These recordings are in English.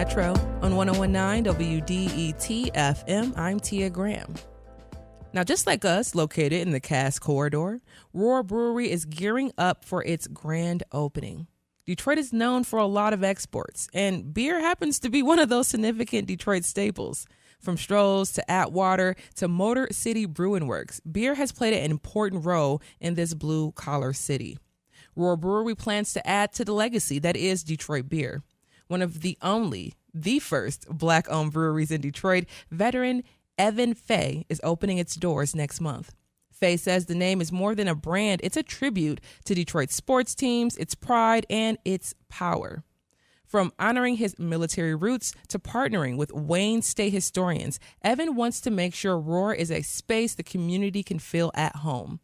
Metro on 1019 WDET FM. I'm Tia Graham. Now, just like us, located in the Cass Corridor, Roar Brewery is gearing up for its grand opening. Detroit is known for a lot of exports, and beer happens to be one of those significant Detroit staples. From Stroh's to Atwater to Motor City Brewing Works, beer has played an important role in this blue-collar city. Roar Brewery plans to add to the legacy that is Detroit beer. One of the first Black-owned breweries in Detroit, veteran Evan Fay is opening its doors next month. Fay says the name is more than a brand. It's a tribute to Detroit sports teams, its pride, and its power. From honoring his military roots to partnering with Wayne State historians, Evan wants to make sure Roar is a space the community can feel at home.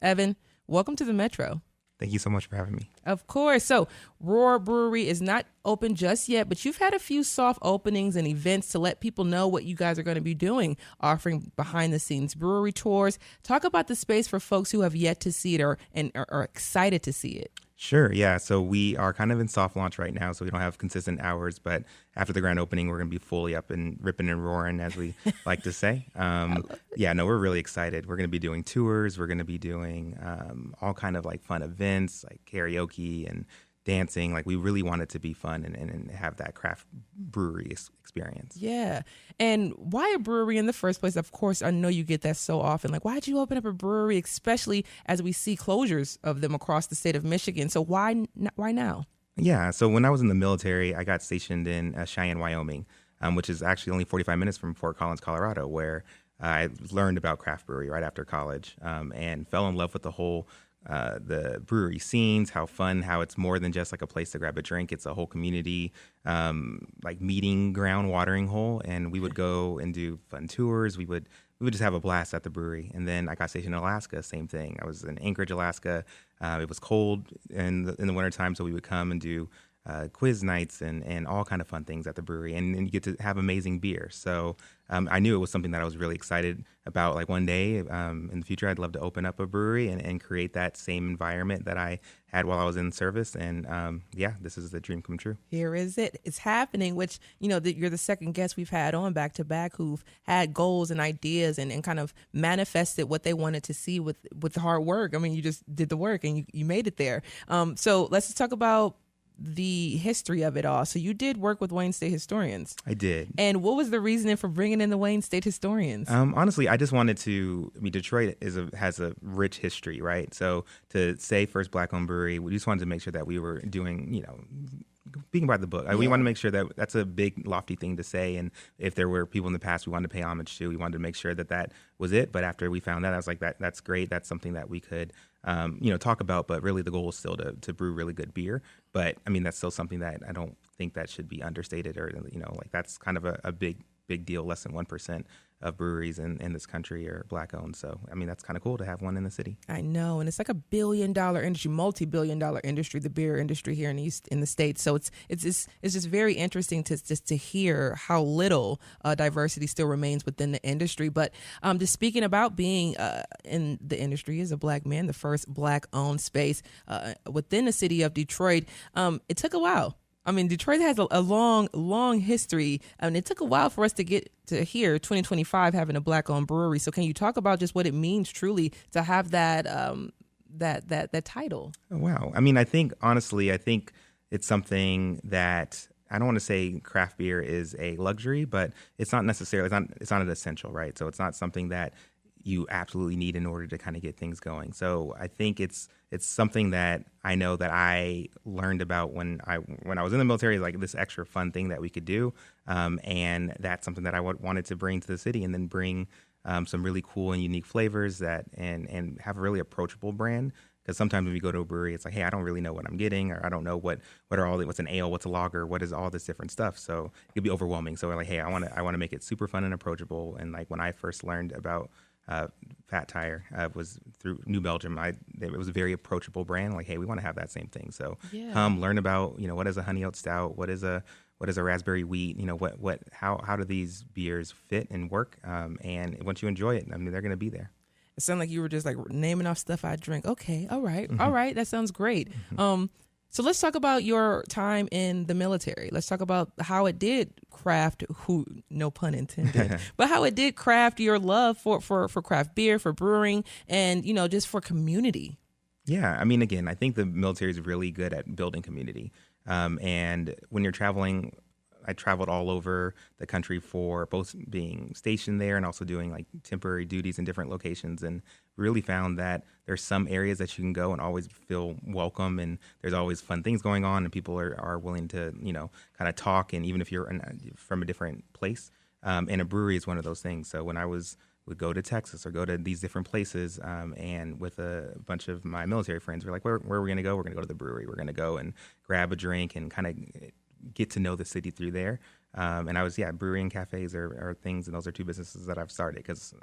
Evan, welcome to the Metro. Thank you so much for having me. Of course. So Roar Brewery is not open just yet, but you've had a few soft openings and events to let people know what you guys are going to be doing, offering behind-the-scenes brewery tours. Talk about the space for folks who have yet to see it or are excited to see it. Sure, yeah. So we are kind of in soft launch right now, so we don't have consistent hours. But after the grand opening, we're going to be fully up and ripping and roaring, as we like to say. We're really excited. We're going to be doing tours. We're going to be doing all kind of like fun events, like karaoke and dancing. Like we really want it to be fun and have that craft brewery experience. Yeah. And why a brewery in the first place? Of course, I know you get that so often. Like, why'd you open up a brewery, especially as we see closures of them across the state of Michigan? So why now? Yeah. So when I was in the military, I got stationed in Cheyenne, Wyoming, which is actually only 45 minutes from Fort Collins, Colorado, where I learned about craft brewery right after college and fell in love with the brewery scenes, how it's more than just like a place to grab a drink. It's a whole community, like meeting ground, watering hole. And we would go and do fun tours. We would just have a blast at the brewery. And then I got stationed in Alaska, same thing. I was in Anchorage, Alaska. It was cold in the wintertime, so we would come and do quiz nights and all kind of fun things at the brewery, and you get to have amazing beer. So I knew it was something that I was really excited about. Like one day in the future, I'd love to open up a brewery and create that same environment that I had while I was in service. And this is the dream come true. Here is it. It's happening, which, you're the second guest we've had on back to back who've had goals and ideas and kind of manifested what they wanted to see with the hard work. I mean, you just did the work and you made it there. So let's just talk about the history of it all. So you did work with Wayne State historians. I did. And what was the reasoning for bringing in the Wayne State historians? Honestly, I just wanted Detroit has a rich history, right? So to say first Black-owned brewery, we just wanted to make sure that we were doing, speaking by the book. We want to make sure that that's a big, lofty thing to say. And if there were people in the past we wanted to pay homage to, we wanted to make sure that was it. But after we found that, I was like, that's great. That's something that we could, talk about. But really, the goal is still to brew really good beer. But I mean, that's still something that I don't think that should be understated or, that's kind of a big deal. Less than 1% of breweries in this country are Black-owned. So, I mean, that's kind of cool to have one in the city. I know. And it's like $1 billion industry, multi-billion-dollar industry, the beer industry here in the States. So it's just very interesting to hear how little diversity still remains within the industry. But just speaking about being in the industry as a Black man, the first Black-owned space within the city of Detroit, it took a while. I mean, Detroit has a long history, and it took a while for us to get to here, 2025, having a Black-owned brewery. So can you talk about just what it means truly to have that title? Oh, wow. I mean, I think it's something that I don't want to say craft beer is a luxury, but it's not necessarily, it's not an essential, right? So it's not something that you absolutely need in order to kind of get things going. So I think it's something that I know that I learned about when I was in the military, like this extra fun thing that we could do. And that's something that I wanted to bring to the city and then bring some really cool and unique flavors and have a really approachable brand. Because sometimes when we go to a brewery, it's like, hey, I don't really know what I'm getting, or I don't know what's an ale, what's a lager, what is all this different stuff. So it could be overwhelming. So we're like, hey, I want to make it super fun and approachable. And like when I first learned about Fat Tire was through New Belgium. It was a very approachable brand. Like, hey, we want to have that same thing. So come learn about what is a honey oat stout, what is a raspberry wheat. How do these beers fit and work? And once you enjoy it, I mean, they're going to be there. It sounded like you were just like naming off stuff I drink. Okay, all right, all right, that sounds great. So let's talk about your time in the military. Let's talk about how it did craft, who, no pun intended, but how it did craft your love for craft beer, for brewing, and, just for community. Yeah, I mean, again, I think the military is really good at building community. And when you're traveling, I traveled all over the country for both being stationed there and also doing like temporary duties in different locations, and really found that there's some areas that you can go and always feel welcome, and there's always fun things going on, and people are willing to, kind of talk, and even if you're from a different place, and a brewery is one of those things. So when I would go to Texas or go to these different places, and with a bunch of my military friends, we're like, where are we going to go? We're going to go to the brewery. We're going to go and grab a drink and kind of get to know the city through there. And brewery and cafes are things, and those are two businesses that I've started because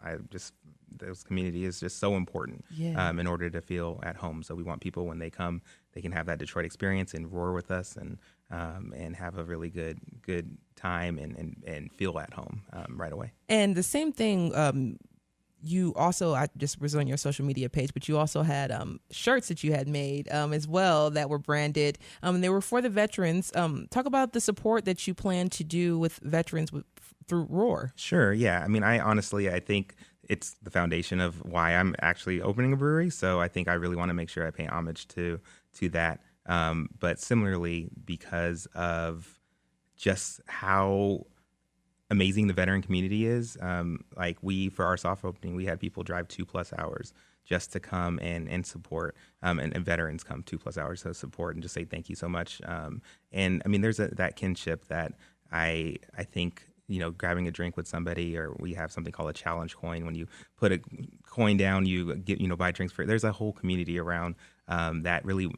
those community is just so important, in order to feel at home. So we want people, when they come, they can have that Detroit experience and roar with us and have a really good time and feel at home right away. And the same thing, you also, I just was on your social media page, but you also had shirts that you had made as well that were branded. And they were for the veterans. Talk about the support that you plan to do with veterans through Roar. Sure, yeah. I mean, I think it's the foundation of why I'm actually opening a brewery. So I think I really want to make sure I pay homage to that. But similarly, because of just how amazing the veteran community is, for our soft opening, we had people drive 2+ hours just to come and support, and veterans come 2+ hours to support and just say thank you so much. And I mean, there's that kinship that I think, grabbing a drink with somebody, or we have something called a challenge coin. When you put a coin down, you get, buy drinks for it. There's a whole community around that really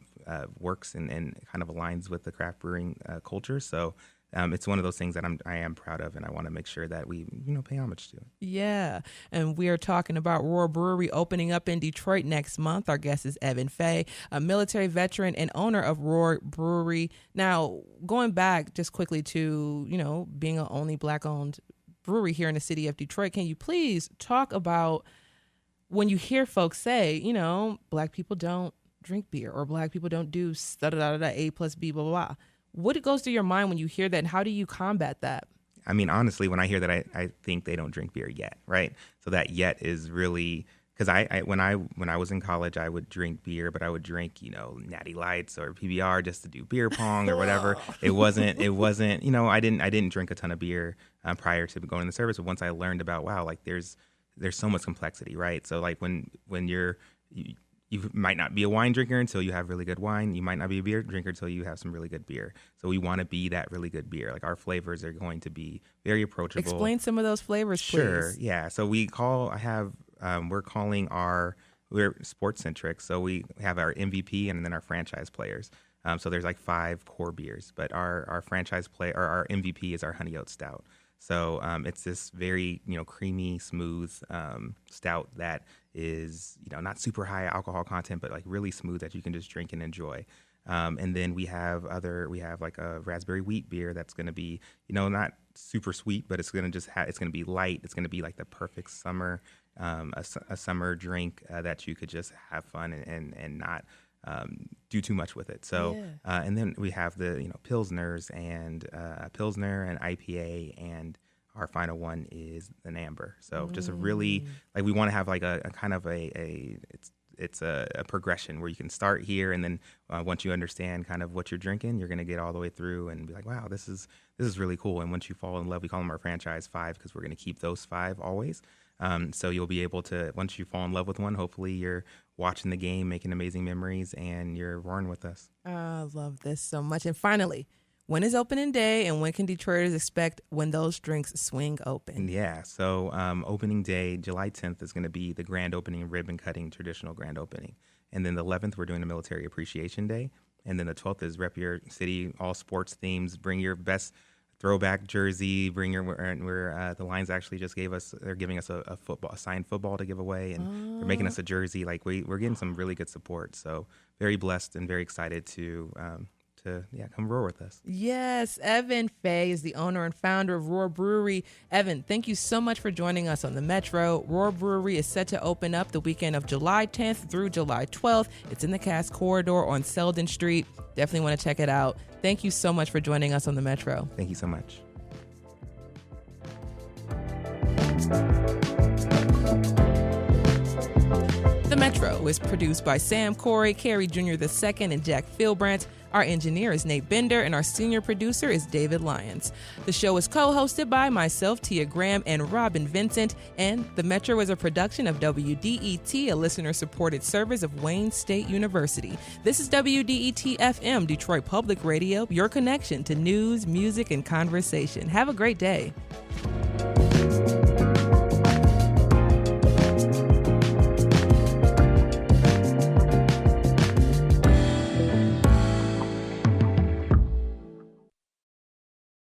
works and kind of aligns with the craft brewing culture. So it's one of those things that I am proud of, and I want to make sure that we, pay homage to it. Yeah, and we are talking about Roar Brewery opening up in Detroit next month. Our guest is Evan Fay, a military veteran and owner of Roar Brewery. Now, going back just quickly to, being an only Black-owned brewery here in the city of Detroit, can you please talk about when you hear folks say, Black people don't drink beer, or Black people don't do A plus B, blah, blah, blah. What goes through your mind when you hear that, and how do you combat that? I mean, honestly, when I hear that, I think they don't drink beer yet, right? So that yet is really, because when I was in college, I would drink beer, but I would drink, Natty Lights or PBR just to do beer pong or whatever. It wasn't, I didn't drink a ton of beer prior to going in the service. But once I learned about, wow, like there's so much complexity, right? So like when you might not be a wine drinker until you have really good wine. You might not be a beer drinker until you have some really good beer. So we want to be that really good beer. Like our flavors are going to be very approachable. Explain some of those flavors, please. Sure, yeah. So we're sports centric. So we have our MVP and then our franchise players. So there's like 5 core beers, but our franchise player, or our MVP is our honey oat stout. So it's this very, creamy, smooth stout that is, not super high alcohol content, but like really smooth that you can just drink and enjoy. And then we have like a raspberry wheat beer that's going to be, not super sweet, but it's going to it's going to be light. It's going to be like the perfect summer, a summer drink that you could just have fun and not do too much with it. So, and then we have the, Pilsners and Pilsner and IPA, and our final one is an amber. So just a really, like, we want to have like a kind of it's a progression where you can start here, and then once you understand kind of what you're drinking, you're going to get all the way through and be like, wow, this is really cool. And once you fall in love, we call them our franchise 5 because we're going to keep those 5 always. So you'll be able to, once you fall in love with one, hopefully you're watching the game, making amazing memories, and you're roaring with us. I love this so much. And finally, when is opening day, and when can Detroiters expect when those drinks swing open? Yeah, so opening day, July 10th, is going to be the grand opening, ribbon cutting, traditional grand opening. And then the 11th, we're doing a military appreciation day. And then the 12th is rep your city, all sports themes, bring your best throwback jersey, bring your, the Lions actually just they're giving us a signed football to give away, and they're making us a jersey. Like we're getting some really good support. So very blessed and very excited to to come roar with us. Yes, Evan Fay is the owner and founder of Roar Brewery. Evan, thank you so much for joining us on the Metro. Roar Brewery is set to open up the weekend of July 10th through July 12th. It's in the Cass Corridor on Selden Street. Definitely want to check it out. Thank you so much for joining us on the Metro. Thank you so much. The Metro is produced by Sam Corey, Carey Jr. II, and Jack Philbrandt. Our engineer is Nate Bender, and our senior producer is David Lyons. The show is co-hosted by myself, Tia Graham, and Robin Vincent, and The Metro is a production of WDET, a listener-supported service of Wayne State University. This is WDET-FM, Detroit Public Radio, your connection to news, music, and conversation. Have a great day.